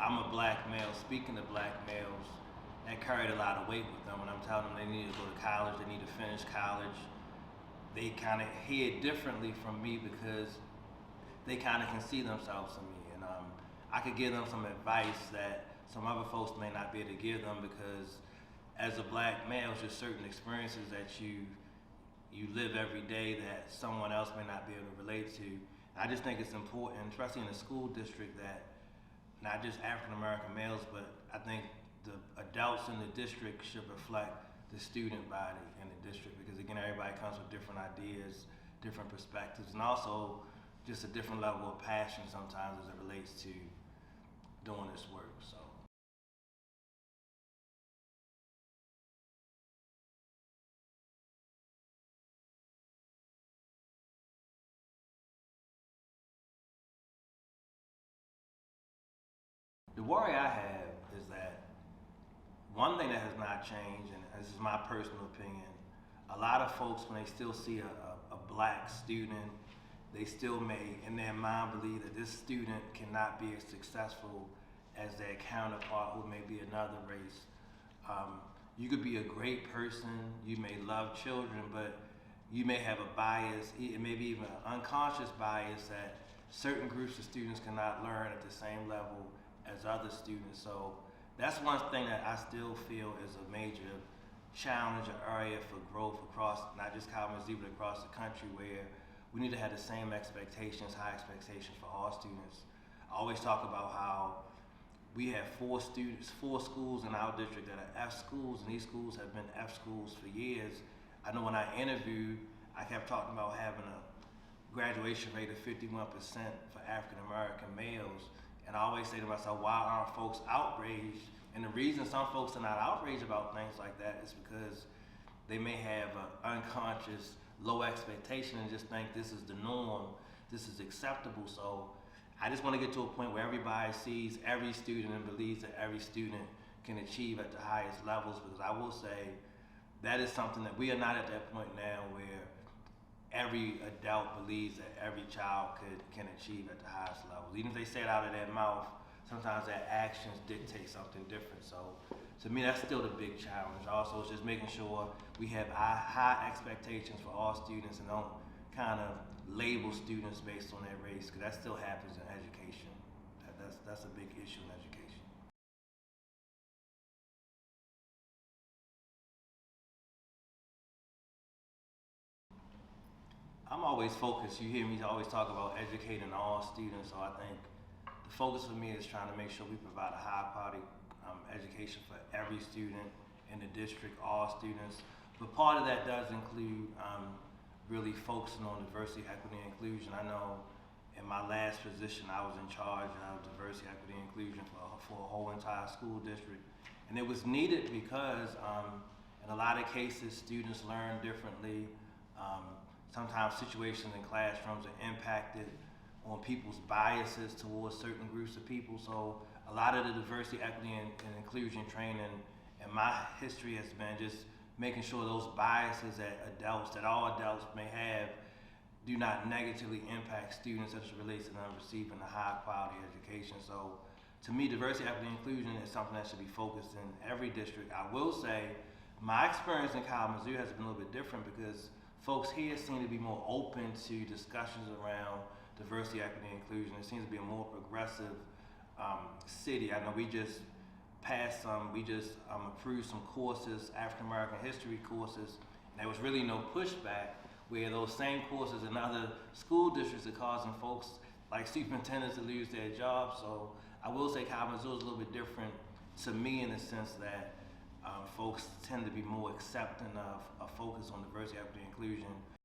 I'm a black male. Speaking to black males, that carried a lot of weight with them. When I'm telling them they need to go to college, they need to finish college, they kind of hear it differently from me because they kind of can see themselves in me. And I could give them some advice that some other folks may not be able to give them, because as a black male, there's certain experiences that you live every day that someone else may not be able to relate to. And I just think it's important, especially in a school district, that not just African American males, but I think the adults in the district should reflect the student body in the district, because again, everybody comes with different ideas, different perspectives, and also just a different level of passion sometimes as it relates to doing this work. So. The worry I have is that one thing that has not changed, and this is my personal opinion, a lot of folks, when they still see a black student, they still may in their mind believe that this student cannot be as successful as their counterpart who may be another race. You could be a great person, you may love children, but you may have a bias, maybe even an unconscious bias, that certain groups of students cannot learn at the same level as other students. So that's one thing that I still feel is a major challenge or area for growth across not just Kalamazoo, but across the country, where we need to have the same expectations, high expectations for all students. I always talk about how we have four schools in our district that are F schools, and these schools have been F schools for years. I know when I interviewed, I kept talking about having a graduation rate of 51% for African American males. And I always say to myself, why aren't folks outraged? And the reason some folks are not outraged about things like that is because they may have an unconscious low expectation and just think this is the norm, this is acceptable. So I just want to get to a point where everybody sees every student and believes that every student can achieve at the highest levels, because I will say that is something that we are not at that point now, where every adult believes that every child can achieve at the highest levels. Even if they say it out of their mouth, sometimes their actions dictate something different. So to me, that's still the big challenge. Also, it's just making sure we have high expectations for all students and don't kind of label students based on their race, because that still happens in education. That's a big issue in education. I'm always focused. You hear me always talk about educating all students, so I think the focus for me is trying to make sure we provide a high quality education for every student in the district, all students. But part of that does include really focusing on diversity, equity, and inclusion. I know in my last position, I was in charge of diversity, equity, and inclusion for a whole entire school district. And it was needed because in a lot of cases, students learn differently. Sometimes situations in classrooms are impacted on people's biases towards certain groups of people. So a lot of the diversity, equity, and inclusion training in my history has been just making sure those biases that all adults may have do not negatively impact students as it relates to them receiving a high quality education. So to me, diversity, equity, and inclusion is something that should be focused in every district. I will say my experience in Kalamazoo has been a little bit different, because folks here seem to be more open to discussions around diversity, equity, and inclusion. It seems to be a more progressive city. I know we just approved some courses, African American history courses, and there was really no pushback, where those same courses in other school districts are causing folks like superintendents to lose their jobs. So I will say Kalamazoo is a little bit different to me in the sense that folks tend to be more accepting of a focus on diversity, equity, and inclusion.